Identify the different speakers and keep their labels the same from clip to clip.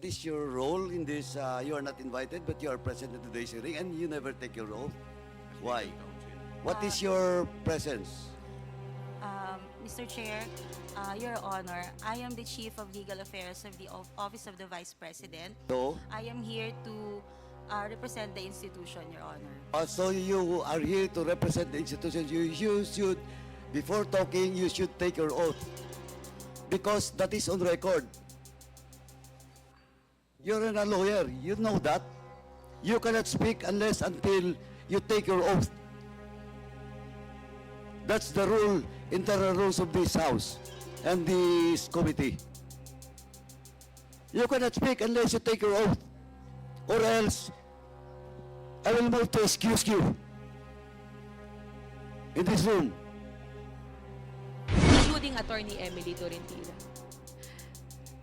Speaker 1: What is your role in this? You are not invited, but you are present at today's hearing, and you never take your oath. Why? What is your presence?
Speaker 2: Mr. Chair, Your Honor, I am the Chief of Legal Affairs of the Office of the Vice President.
Speaker 1: So,
Speaker 2: I am here to represent the institution, Your Honor.
Speaker 1: so you are here to represent the institution. You should, before talking, you should take your oath, because that is on record. You're a lawyer. You know that. You cannot speak unless until you take your oath. That's the rule, internal rules of this House and this committee. You cannot speak unless you take your oath, or else I will move to excuse you in this room.
Speaker 3: Including Attorney Emily Torrentira.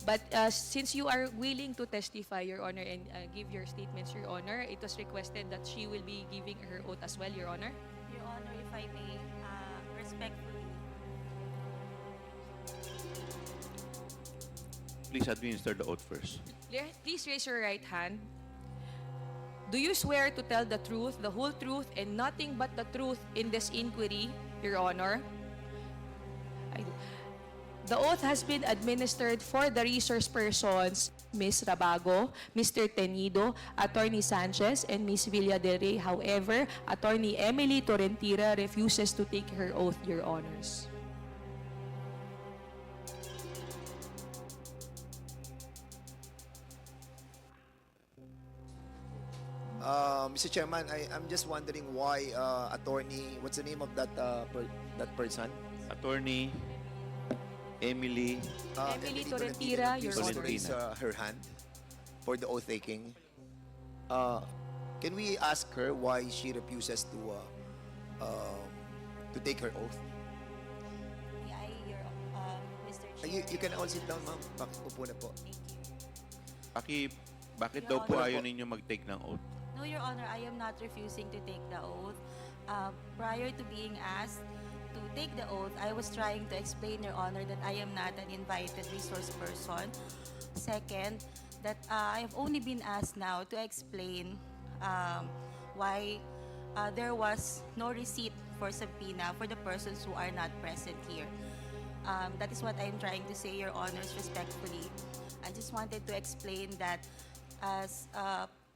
Speaker 3: But since you are willing to testify, Your Honor, and give your statements, Your Honor, it was requested that she will be giving her oath as well, Your Honor.
Speaker 2: Your Honor, if I may, respectfully.
Speaker 4: Please administer the oath first.
Speaker 3: Please raise your right hand. Do you swear to tell the truth, the whole truth, and nothing but the truth in this inquiry, Your Honor? I do. The oath has been administered for the resource persons, Ms. Rabago, Mr. Tenido, Attorney Sanchez, and Ms. Villa del Rey. However, Attorney Emily Torrentira refuses to take her oath, Your Honors.
Speaker 5: Mr. Chairman, I'm just wondering why attorney, what's the name of that that person?
Speaker 4: Attorney Emily.
Speaker 3: Emily Torrentira, Your
Speaker 5: refused
Speaker 3: Honor.
Speaker 5: to raise her hand for the oath taking. Can we ask her why she refuses to take her oath?
Speaker 2: May I, Mr. Chair?
Speaker 5: You can all sit down, ma'am. Upo na po.
Speaker 2: Thank you.
Speaker 4: Bakit
Speaker 2: Your
Speaker 4: daw po
Speaker 2: Honor.
Speaker 4: ayaw ninyo mag-take ng oath?
Speaker 2: No, Your Honor, I am not refusing to take the oath. Prior to being asked to take the oath, I was trying to explain, Your Honor, that I am not an invited resource person. Second, that I have only been asked now to explain why there was no receipt for subpoena for the persons who are not present here. That is what I am trying to say, Your Honors, respectfully. I just wanted to explain that as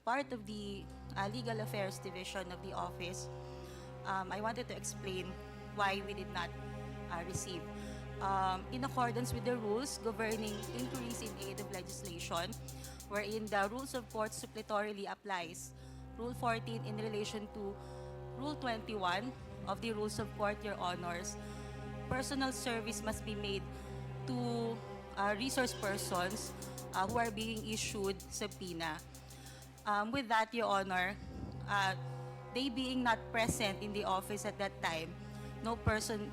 Speaker 2: part of the Legal Affairs Division of the office, I wanted to explain why we did not receive. In accordance with the rules governing inquiries in aid of legislation, wherein the rules of court suppletorily applies, Rule 14 in relation to Rule 21 of the Rules of Court, Your Honors, personal service must be made to resource persons who are being issued subpoena. With that, Your Honor, they being not present in the office at that time, no person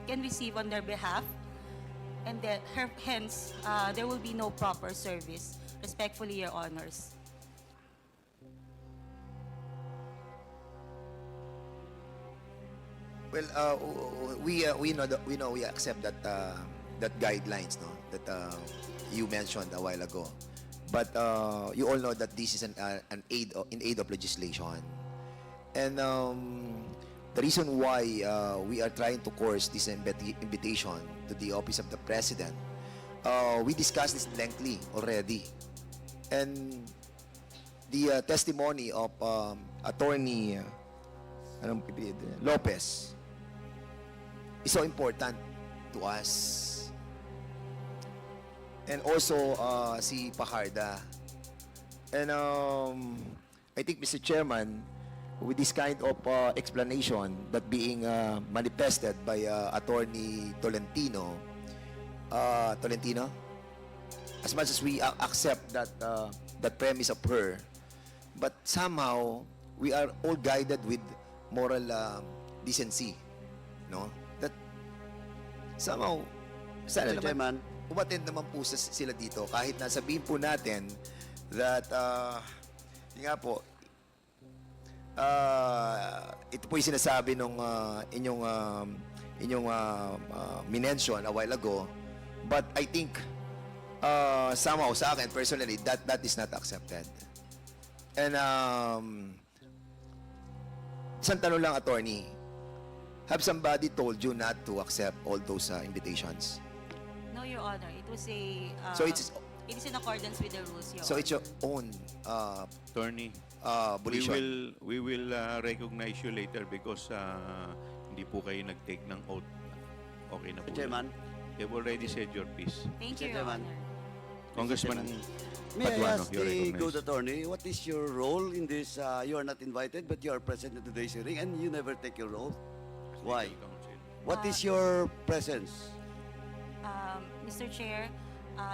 Speaker 2: can receive on their behalf, and hence, there will be no proper service. Respectfully, Your Honors.
Speaker 5: Well, we accept that that guidelines, no, that you mentioned a while ago. But you all know that this is an aid in aid of legislation, and the reason why we are trying to course this invitation to the office of the president, we discussed this lengthily already, and the testimony of Attorney Lopez is so important to us. And also si Pajarda. And I think, Mr. Chairman, with this kind of explanation that being manifested by Attorney Tolentino, as much as we accept that that premise of her, but somehow we are all guided with moral decency, no? That somehow, sana
Speaker 1: Mr.
Speaker 5: naman,
Speaker 1: Chairman,
Speaker 5: umattend naman po sila dito kahit na sabihin po natin that yun nga po, ito po yung sinasabi nung inyong minention a while ago, but I think somehow sa akin personally that is not accepted. And isang tanong lang, attorney. Have somebody told you not to accept all those invitations?
Speaker 2: No, Your Honor. It was a...
Speaker 5: So it's
Speaker 2: it is in accordance with the rules, Your
Speaker 5: so
Speaker 2: Honor.
Speaker 5: it's your own
Speaker 4: Attorney,
Speaker 5: volition.
Speaker 4: we will recognize you later because hindi po kayo nag-take ng oath. Okay na po.
Speaker 1: Mr. Chairman,
Speaker 4: You've already said your piece.
Speaker 2: Thank
Speaker 1: Mr.
Speaker 2: you, Your
Speaker 1: Chairman.
Speaker 2: Honor.
Speaker 4: Congressman
Speaker 1: may I
Speaker 4: Paduano,
Speaker 1: ask
Speaker 4: you're
Speaker 1: the
Speaker 4: recognized.
Speaker 1: good attorney, what is your role in this? You are not invited, but you are present at today's hearing, and you never take your oath. Why?
Speaker 4: Legal counsel.
Speaker 1: What is your presence?
Speaker 2: Mr. Chair,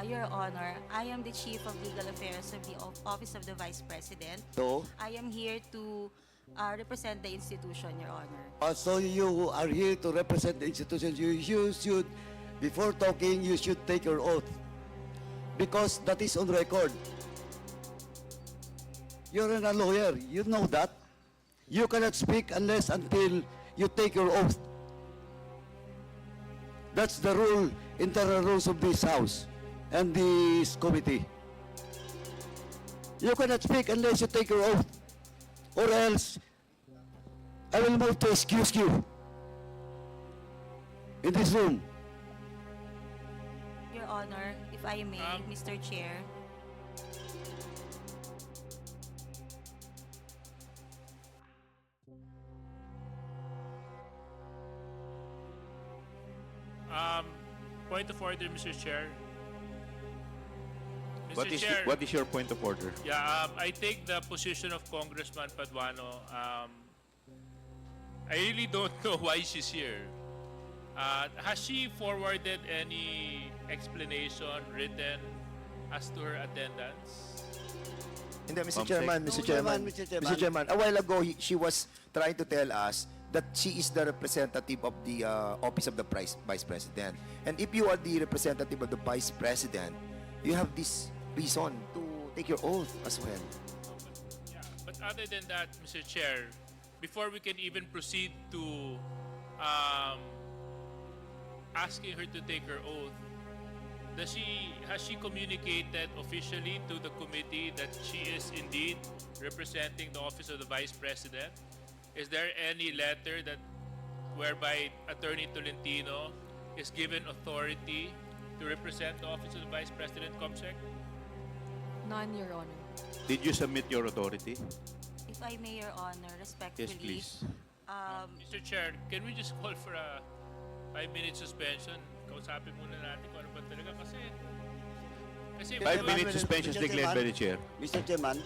Speaker 2: Your Honor, I am the Chief of Legal Affairs of the Office of the Vice President.
Speaker 1: So,
Speaker 2: I am here to represent the institution, Your Honor.
Speaker 1: so you are here to represent the institution. You should, before talking, you should take your oath. Because that is on record. You're a lawyer. You know that. You cannot speak unless until you take your oath. That's the rule, internal rules of this House and this committee. You cannot speak unless you take your oath. Or else, I will move to excuse you in this room.
Speaker 2: Your Honor, if I may, Mr. Chair.
Speaker 6: Point of order, Mr. Chair. Mr.
Speaker 4: What is,
Speaker 6: Chair,
Speaker 4: what is your point of order?
Speaker 6: yeah, I take the position of Congressman Paduano. I really don't know why she's here. Has she forwarded any explanation written as to her attendance?
Speaker 5: Hindi, Mr.
Speaker 4: Pump
Speaker 5: Chairman,
Speaker 1: No,
Speaker 5: Mr. Chairman,
Speaker 1: Mr. Chairman.
Speaker 5: Mr. Chairman, a while ago, she was trying to tell us that she is the representative of the Office of the Vice President. And if you are the representative of the Vice President, you have this reason to take your oath as well.
Speaker 6: Yeah, but other than that, Mr. Chair, before we can even proceed to asking her to take her oath, has she communicated officially to the committee that she is indeed representing the Office of the Vice President? Is there any letter that whereby Attorney Tolentino is given authority to represent the Office of the Vice President, COMSEC?
Speaker 3: None, Your Honor.
Speaker 4: Did you submit your authority?
Speaker 2: If I may, Your Honor, respectfully.
Speaker 4: Yes, please.
Speaker 6: Mr. Chair, can we just call for a 5-minute suspension? Kausapin muna natin kung ano ba talaga kasi
Speaker 4: 5-minute suspension is declared by the chair.
Speaker 1: Mr. Chairman,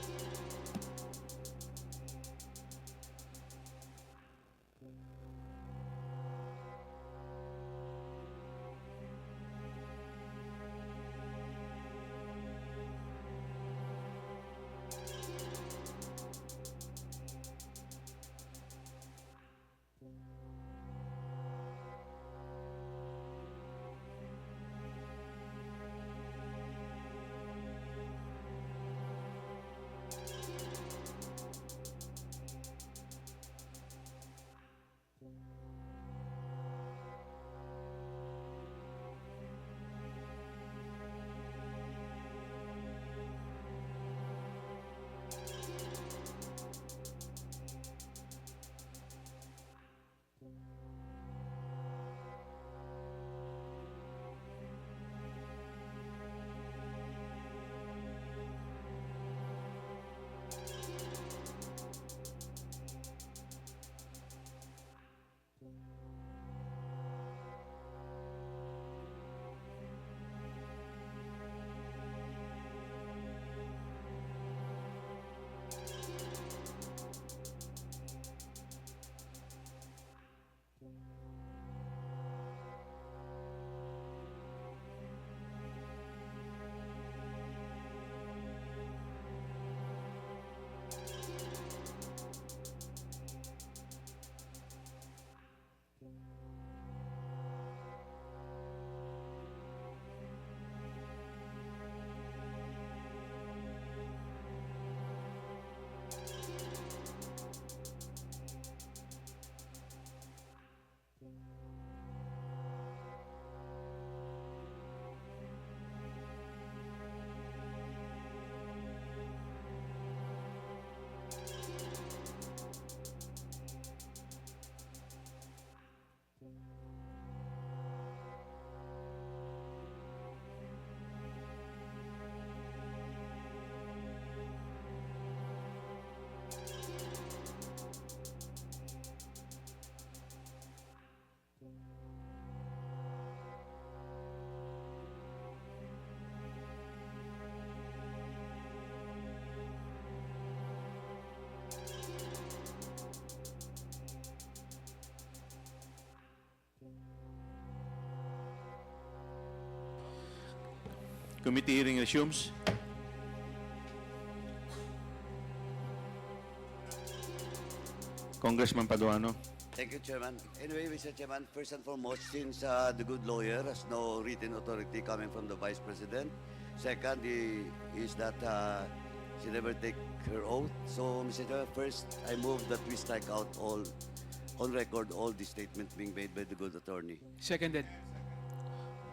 Speaker 4: Committee hearing resumes. Congressman Paduano.
Speaker 1: Thank you, Chairman. Anyway, Mr. Chairman, first and foremost, since the good lawyer has no written authority coming from the Vice President. Second is that she never take her oath. So, Mr. Chairman, first, I move that we strike out all, on record, all the statements being made by the good attorney.
Speaker 7: Seconded.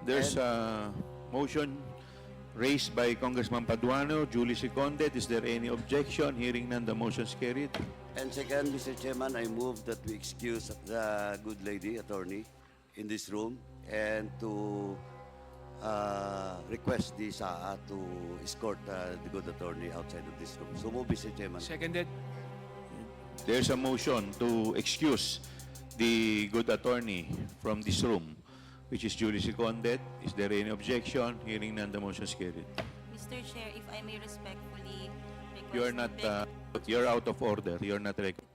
Speaker 4: There's a motion raised by Congressman Paduano, duly seconded. Is there any objection? Hearing none, the motion is carried.
Speaker 1: And second, Mr. Chairman, I move that we excuse the good lady attorney in this room and to request the SAA to escort the good attorney outside of this room. So move, Mr. Chairman.
Speaker 7: Seconded.
Speaker 4: There's a motion to excuse the good attorney from this room, which is duly seconded. Is there any objection? Hearing none, the motion is carried.
Speaker 2: Mr. Chair, if I may respectfully request
Speaker 4: You are not,
Speaker 2: to beg-
Speaker 4: you're out of order. You're not recognized.